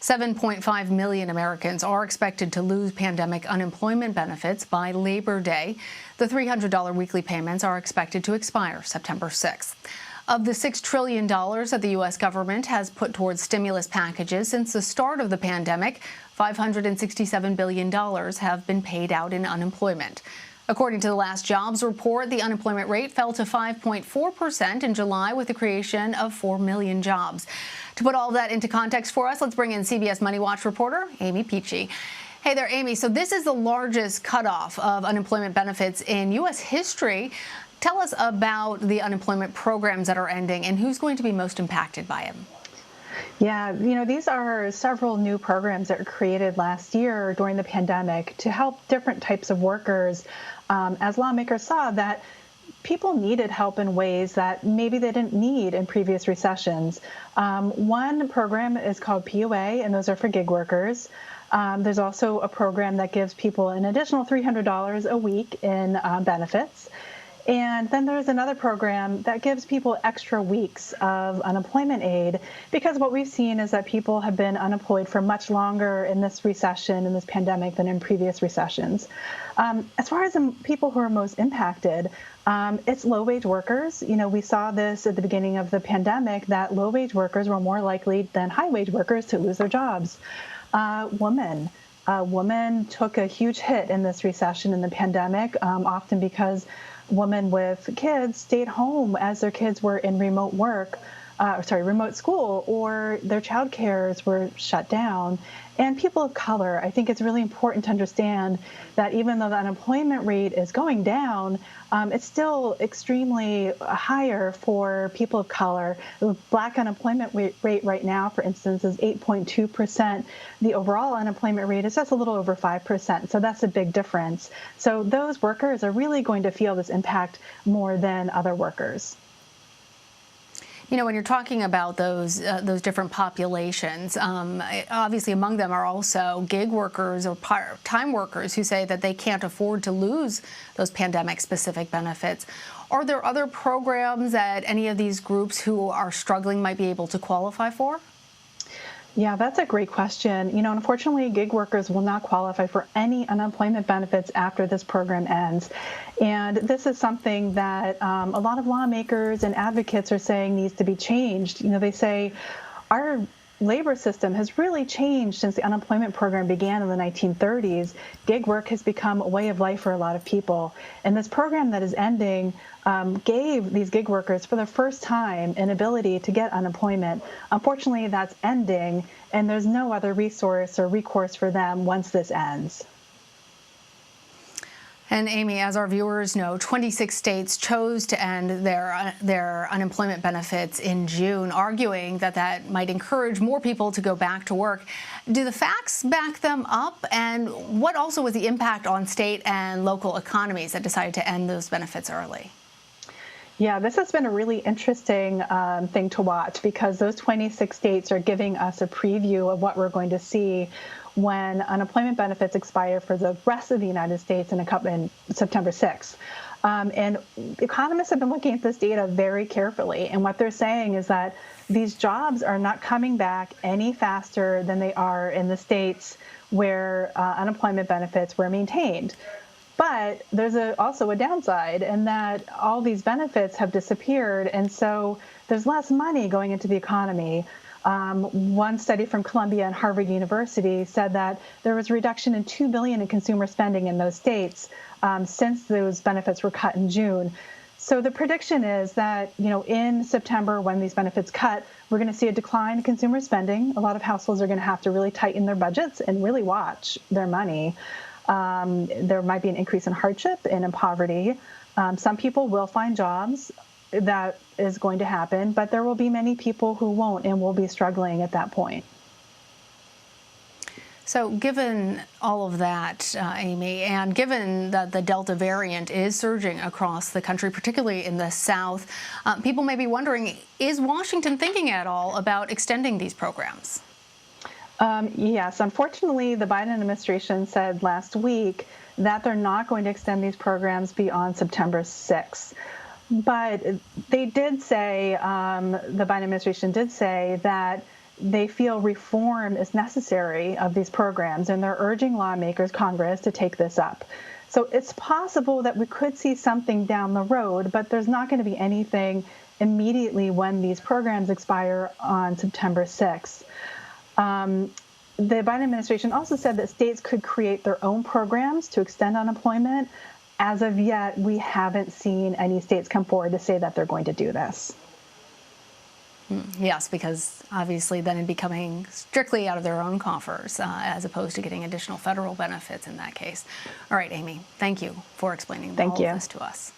7.5 million Americans are expected to lose pandemic unemployment benefits by Labor Day. The $300 weekly payments are expected to expire September 6th. Of the $6 trillion that the U.S. government has put towards stimulus packages since the start of the pandemic, $567 billion have been paid out in unemployment. According to the last jobs report, the unemployment rate fell to 5.4% in July with the creation of 4 million jobs. To put all of that into context for us, let's bring in CBS MoneyWatch reporter Aimee Picchi. Hey there, Aimee. So this is the largest cutoff of unemployment benefits in U.S. history. Tell us about the unemployment programs that are ending and who's going to be most impacted by them. Yeah, these are several new programs that were created last year during the pandemic to help different types of workers, as lawmakers saw that people needed help in ways that maybe they didn't need in previous recessions. One program is called PUA, and those are for gig workers. There's also a program that gives people an additional $300 a week in benefits. And then there's another program that gives people extra weeks of unemployment aid, because what we've seen is that people have been unemployed for much longer in this recession, in this pandemic, than in previous recessions. As far as the people who are most impacted, it's low-wage workers. We saw this at the beginning of the pandemic, that low-wage workers were more likely than high-wage workers to lose their jobs. Women took a huge hit in this recession in the pandemic, often because women with kids stayed home as their kids were in remote school, or their child cares were shut down. And people of color, I think it's really important to understand that even though the unemployment rate is going down, it's still extremely higher for people of color. The Black unemployment rate right now, for instance, is 8.2%. The overall unemployment rate is just a little over 5%. So that's a big difference. So those workers are really going to feel this impact more than other workers. When you're talking about those different populations, obviously among them are also gig workers or part-time workers who say that they can't afford to lose those pandemic-specific benefits. Are there other programs that any of these groups who are struggling might be able to qualify for? Yeah, that's a great question. Unfortunately, gig workers will not qualify for any unemployment benefits after this program ends. And this is something that a lot of lawmakers and advocates are saying needs to be changed. They say our labor system has really changed since the unemployment program began in the 1930s. Gig work has become a way of life for a lot of people. And this program that is ending gave these gig workers, for the first time, an ability to get unemployment. Unfortunately, that's ending, and there's no other resource or recourse for them once this ends. And Aimee, as our viewers know, 26 states chose to end their unemployment benefits in June, arguing that that might encourage more people to go back to work. Do the facts back them up? And what also was the impact on state and local economies that decided to end those benefits early? Yeah, this has been a really interesting thing to watch, because those 26 states are giving us a preview of what we're going to see when unemployment benefits expire for the rest of the United States in September 6th. And economists have been looking at this data very carefully, and what they're saying is that these jobs are not coming back any faster than they are in the states where unemployment benefits were maintained. But there's also a downside in that all these benefits have disappeared, and so there's less money going into the economy. One study from Columbia and Harvard University said that there was a reduction in $2 billion in consumer spending in those states since those benefits were cut in June. So the prediction is that, in September, when these benefits cut, we're going to see a decline in consumer spending. A lot of households are going to have to really tighten their budgets and really watch their money. There might be an increase in hardship and in poverty. Some people will find jobs. That is going to happen, but there will be many people who won't and will be struggling at that point. So given all of that, Aimee, and given that the Delta variant is surging across the country, particularly in the South, people may be wondering, is Washington thinking at all about extending these programs? Yes, unfortunately, the Biden administration said last week that they're not going to extend these programs beyond September 6th. But they did say, the Biden administration did say that they feel reform is necessary of these programs, and they're urging lawmakers, Congress, to take this up. So it's possible that we could see something down the road, but there's not going to be anything immediately when these programs expire on September 6th. The Biden administration also said that states could create their own programs to extend unemployment. As of yet, we haven't seen any states come forward to say that they're going to do this. Yes, because obviously then it'd be coming strictly out of their own coffers as opposed to getting additional federal benefits in that case. All right, Aimee, thank you for explaining all of this to us.